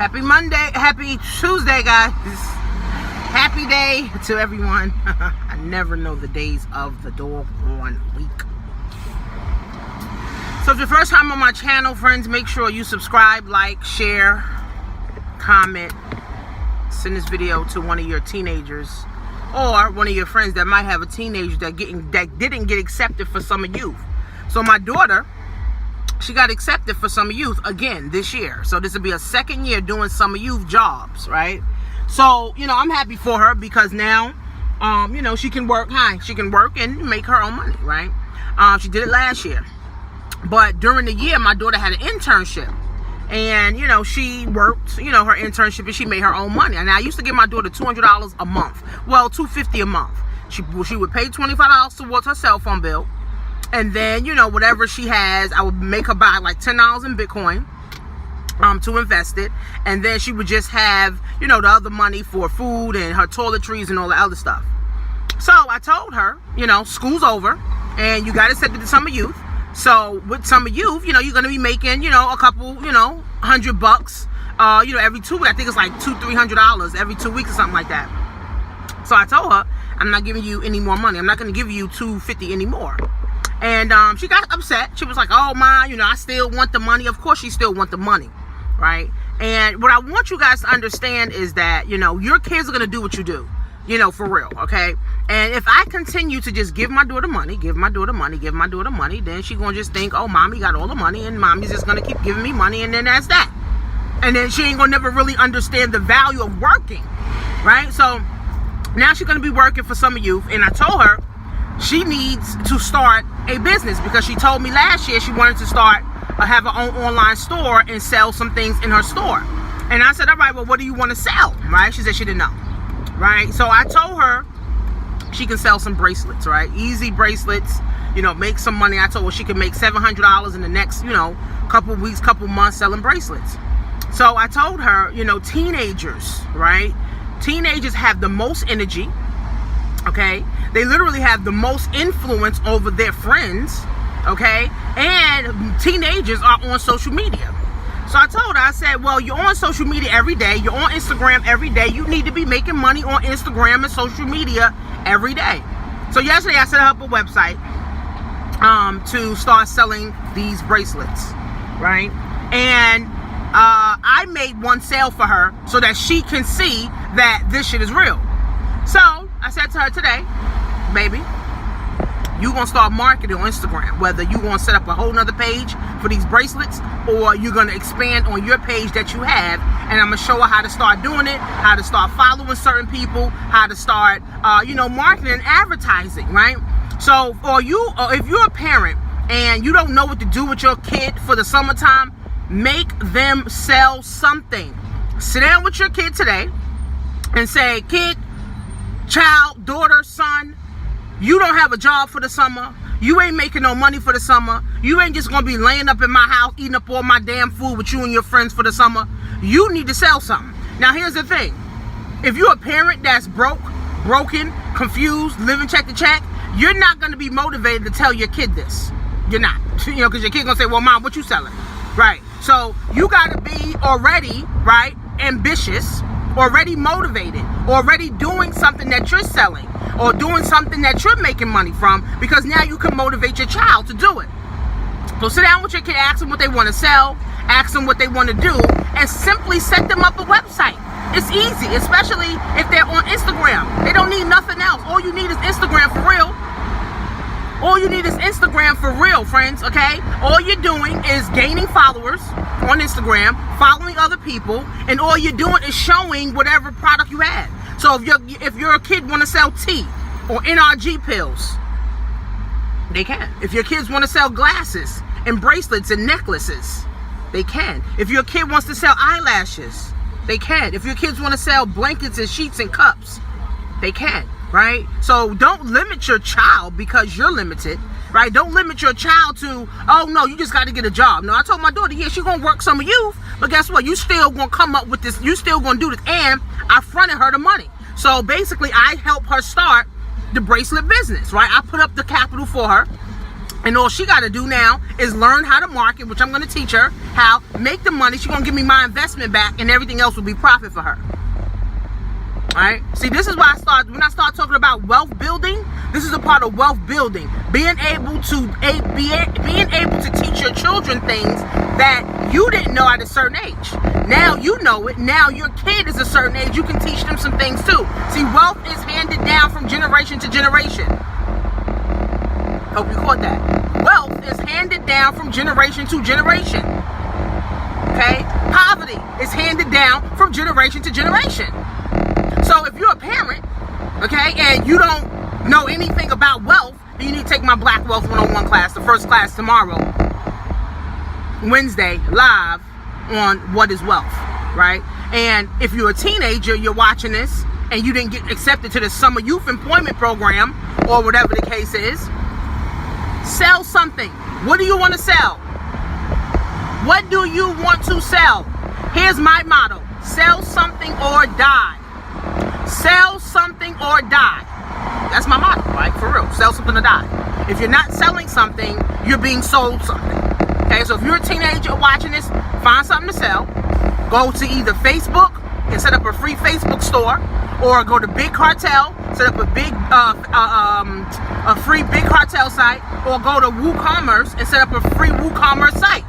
Happy Monday, happy Tuesday, guys. Happy day to everyone. I never know the days of the doggone week. So if it's your first time on my channel, friends, make sure you subscribe, like, share, comment, send this video to one of your teenagers or one of your friends that might have a teenager that didn't get accepted for summer youth. So my daughter, she got accepted for summer youth again this year. So this will be a second year doing summer youth jobs, right? So, you know, I'm happy for her because now, you know, she can work. She can work and make her own money, right? She did it last year. But during the year, my daughter had an internship. And, you know, she worked, you know, her internship and she made her own money. And I used to give my daughter $200 a month. Well, $250 a month. She would pay $25 towards her cell phone bill. And then, you know, whatever she has, I would make her buy like $10 in Bitcoin to invest it. And then she would just have, you know, the other money for food and her toiletries and all the other stuff. So I told her, you know, school's over and you got to set it to summer youth. So with summer youth, you know, you're going to be making, you know, a couple, you know, $100, you know, every 2 weeks. I think it's like $200-300 every 2 weeks or something like that. So I told her, I'm not giving you any more money. I'm not going to give you $250 anymore. And she got upset. She was like, oh, Ma, you know, I still want the money. Of course, she still want the money, right? And what I want you guys to understand is that, you know, your kids are going to do what you do, you know, for real, okay? And if I continue to just give my daughter money, then she's going to just think, oh, Mommy got all the money and Mommy's just going to keep giving me money and then that's that. And then she ain't going to never really understand the value of working, right? So now she's going to be working for summer youth. And I told her she needs to start a business because she told me last year she wanted to start have her own online store and sell some things in her store. And I said, all right, well, what do you want to sell, right? She said she didn't know, right? So I told her she can sell some bracelets, right? Easy bracelets, you know, make some money. I told her she could make $700 in the next, you know, couple weeks, couple months selling bracelets. So I told her, you know, teenagers, right? Teenagers have the most energy, okay? They literally have the most influence over their friends, okay? And teenagers are on social media. So I told her, I said, well, you're on social media every day. You're on Instagram every day. You need to be making money on Instagram and social media every day. So yesterday I set up a website to start selling these bracelets, right? And I made one sale for her so that she can see that this shit is real. So I said to her today, baby, you gonna start marketing on Instagram, whether you gonna set up a whole nother page for these bracelets or you're gonna expand on your page that you have, and I'm gonna show her how to start doing it, how to start following certain people, how to start you know, marketing and advertising, right? So if you're a parent and you don't know what to do with your kid for the summertime, make them sell something. Sit down with your kid today and say, kid, child, daughter, son, you don't have a job for the summer. You ain't making no money for the summer. You ain't just gonna be laying up in my house eating up all my damn food with you and your friends for the summer. You need to sell something. Now here's the thing. If you're a parent that's broken, confused, living check to check, you're not gonna be motivated to tell your kid this. You're not. You know, because your kid's gonna say, well, Mom, what you selling? Right. So you gotta be already, right, ambitious, already motivated, already doing something that you're selling or doing something that you're making money from, because now you can motivate your child to do it. So sit down with your kid, ask them what they want to sell, ask them what they want to do, and simply set them up a website. It's easy, especially if they're on Instagram. They don't need nothing else. All you need is Instagram for real. All you need is Instagram for real, friends, okay? All you're doing is gaining followers on Instagram, following other people, and all you're doing is showing whatever product you have. So if your kid want to sell tea or NRG pills, they can. If your kids want to sell glasses and bracelets and necklaces, they can. If your kid wants to sell eyelashes, they can. If your kids want to sell blankets and sheets and cups, they can, right? So don't limit your child because you're limited, right? Don't limit your child to, oh no, you just got to get a job. No, I told my daughter, yeah, she's going to work summer youth, but guess what? You still going to come up with this. You still going to do this. And I fronted her the money. So basically I helped her start the bracelet business, right? I put up the capital for her. And all she got to do now is learn how to market, which I'm going to teach her how, make the money. She's going to give me my investment back, and everything else will be profit for her. All right? See, this is why when I start talking about wealth building, this is a part of wealth building. Being able to teach your children things that you didn't know at a certain age. Now you know it. Now your kid is a certain age. You can teach them some things too. See, wealth is handed down from generation to generation. Hope you caught that. Wealth is handed down from generation to generation. Okay? Poverty is handed down from generation to generation. So if you're a parent, okay, and you don't know anything about wealth, then you need to take my Black Wealth 101 class, the first class tomorrow, Wednesday, live on what is wealth, right? And if you're a teenager, you're watching this, and you didn't get accepted to the summer youth employment program, or whatever the case is, sell something. What do you want to sell? What do you want to sell? Here's my motto. Sell something or die. Sell something or die. That's my motto, right? For real. Sell something or die. If you're not selling something, you're being sold something. Okay, so if you're a teenager watching this, find something to sell. Go to either Facebook and set up a free Facebook store, or go to Big Cartel, set up a free Big Cartel site, or go to WooCommerce and set up a free WooCommerce site.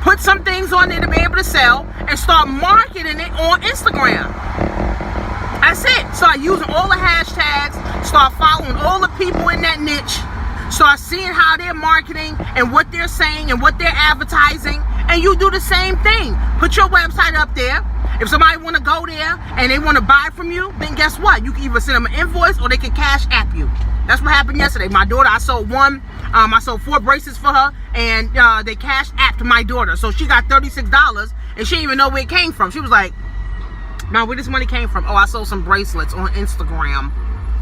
Put some things on there to be able to sell and start marketing it on Instagram. That's it. Start using all the hashtags, start following all the people in that niche, start seeing how they're marketing and what they're saying and what they're advertising, and you do the same thing. Put your website up there. If somebody want to go there and they want to buy from you, then guess what? You can either send them an invoice or they can cash app you. That's what happened yesterday. My daughter, I sold 4 bracelets for her, and they cash apped my daughter. So she got $36, and she didn't even know where it came from. She was like, "Mom, where this money came from?" "Oh, I sold some bracelets on Instagram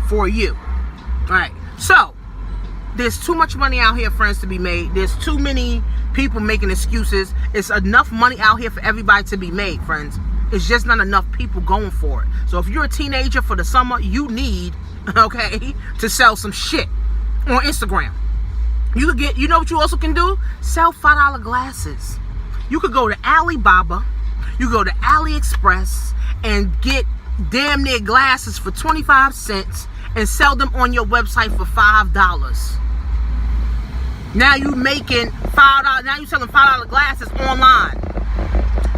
for you." All right. So there's too much money out here, friends, to be made. There's too many people making excuses. It's enough money out here for everybody to be made, friends. It's just not enough people going for it. So if you're a teenager for the summer, you need, okay, to sell some shit on Instagram. You could get, you know what you also can do? Sell $5 glasses. You could go to Alibaba, you go to AliExpress, and get damn near glasses for 25 cents and sell them on your website for $5. Now you making $5. Now you selling $5 glasses online.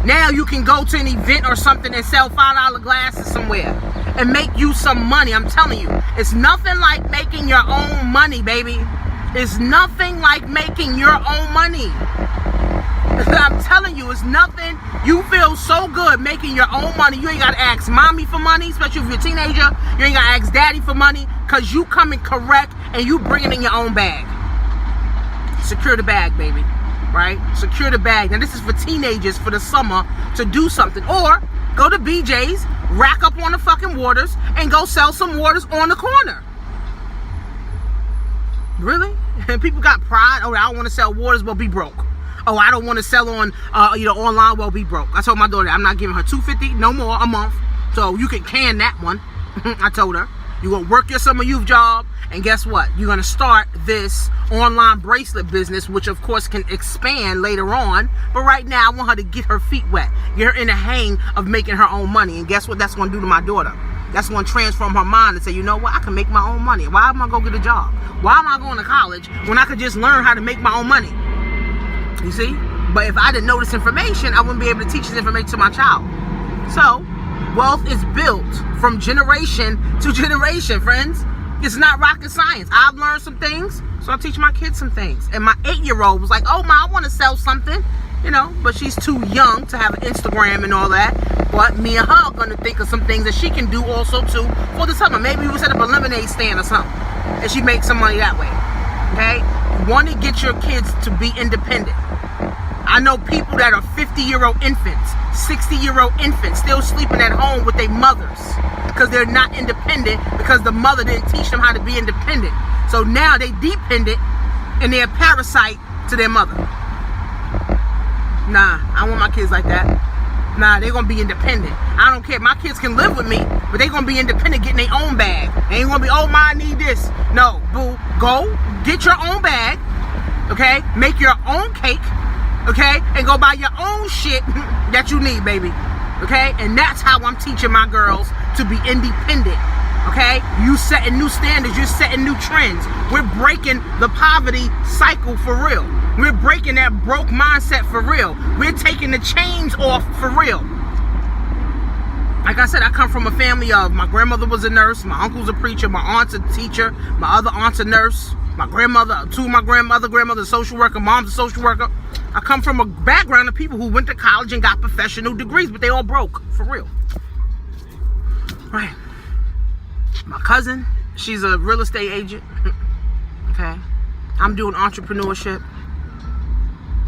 Now you can go to an event or something and sell $5 glasses somewhere and make you some money. I'm telling you, it's nothing like making your own money, baby. It's nothing like making your own money. I'm telling you, it's nothing. You feel so good making your own money. You ain't got to ask mommy for money, especially if you're a teenager. You ain't got to ask daddy for money, because you coming correct and you bringing in your own bag. Secure the bag, baby. Right? Secure the bag. Now, this is for teenagers for the summer to do something. Or go to BJ's, rack up on the fucking waters, and go sell some waters on the corner. Really? And people got pride. Oh, I don't want to sell waters, well, be broke. Oh, I don't want to sell on, online, well, be broke. I told my daughter I'm not giving her $250 no more a month. So you can can that one. I told her. You're going to work your summer youth job, and guess what? You're going to start this online bracelet business, which of course can expand later on. But right now, I want her to get her feet wet. Get her in the hang of making her own money. And guess what that's going to do to my daughter? That's going to transform her mind and say, you know what? I can make my own money. Why am I going to get a job? Why am I going to college when I could just learn how to make my own money? You see? But if I didn't know this information, I wouldn't be able to teach this information to my child. So, wealth is built from generation to generation, friends. It's not rocket science. I've learned some things, so I teach my kids some things. And my 8-year-old was like, "Oh, Ma, I want to sell something." But she's too young to have an Instagram and all that. But me and her are going to think of some things that she can do also, too, for the summer. Maybe we'll set up a lemonade stand or something, and she makes some money that way. Okay? You want to get your kids to be independent. I know people that are 50-year-old infants, 60-year-old infants, still sleeping at home with their mothers because they're not independent, because the mother didn't teach them how to be independent. So now they dependent and they're a parasite to their mother. Nah, I don't want my kids like that. Nah, they're going to be independent. I don't care. My kids can live with me, but they're going to be independent, getting their own bag. They ain't going to be, "Oh, Ma, I need this." No, boo. Go get your own bag. okay? Make your own cake, okay? And go buy your own shit that you need, baby, okay? And that's how I'm teaching my girls to be independent, okay? You setting new standards, you're setting new trends. We're breaking the poverty cycle for real. We're breaking that broke mindset for real. We're taking the chains off for real. Like I said, I come from a family of, my grandmother was a nurse, my uncle's a preacher, my aunt's a teacher, my other aunt's a nurse, my grandmother, two of my grandmother's a social worker, mom's a social worker. I come from a background of people who went to college and got professional degrees, but they all broke, for real. Right. My cousin, she's a real estate agent, okay? I'm doing entrepreneurship,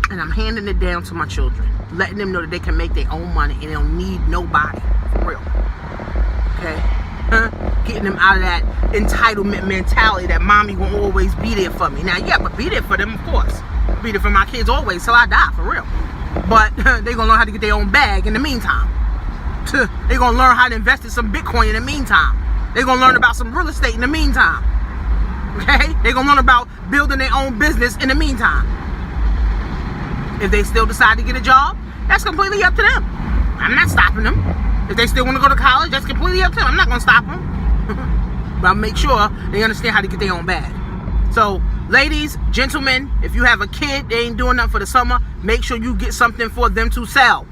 and I'm handing it down to my children, letting them know that they can make their own money and they don't need nobody, for real, okay? Getting them out of that entitlement mentality that mommy will always be there for me. Now, yeah, but be there for them, of course. Be there for my kids always till I die, for real. But they're going to learn how to get their own bag in the meantime. They're going to learn how to invest in some Bitcoin in the meantime. They're going to learn about some real estate in the meantime. Okay? They're going to learn about building their own business in the meantime. If they still decide to get a job, that's completely up to them. I'm not stopping them. If they still want to go to college, that's completely up to them. I'm not going to stop them. But I'll make sure they understand how to get their own bag. So, ladies, gentlemen, if you have a kid, they ain't doing nothing for the summer, make sure you get something for them to sell.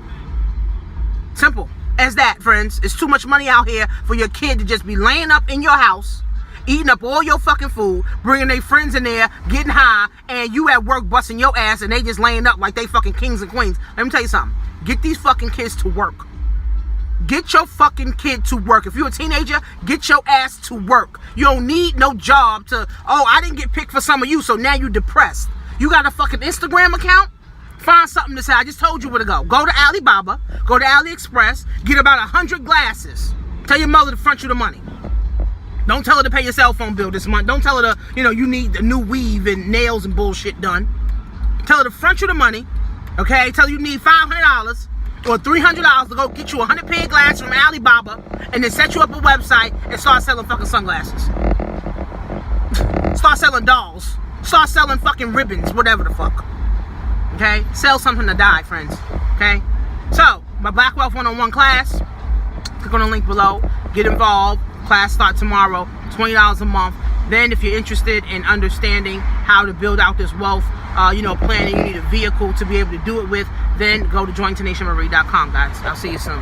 Simple as that, friends. It's too much money out here for your kid to just be laying up in your house, eating up all your fucking food, bringing their friends in there, getting high, and you at work busting your ass and they just laying up like they fucking kings and queens. Let me tell you something. Get these fucking kids to work. Get your fucking kid to work. If you're a teenager, get your ass to work. You don't need no job to, oh, I didn't get picked for some of you, so now you're depressed. You got a fucking Instagram account? Find something to say. I just told you where to go. Go to Alibaba, go to AliExpress, get about 100 glasses. Tell your mother to front you the money. Don't tell her to pay your cell phone bill this month. Don't tell her to, you need a new weave and nails and bullshit done. Tell her to front you the money, okay? Tell her you need $500 or $300 to go get you 100 pair of glasses from Alibaba and then set you up a website and start selling fucking sunglasses. Start selling dolls. Start selling fucking ribbons, whatever the fuck. Okay? Sell something to die, friends. Okay? So, my Black Wealth 101 class, click on the link below. Get involved. Class start tomorrow. $20 a month. Then, if you're interested in understanding how to build out this wealth, planning, you need a vehicle to be able to do it with, then go to jointanishamarie.com, guys. I'll see you soon.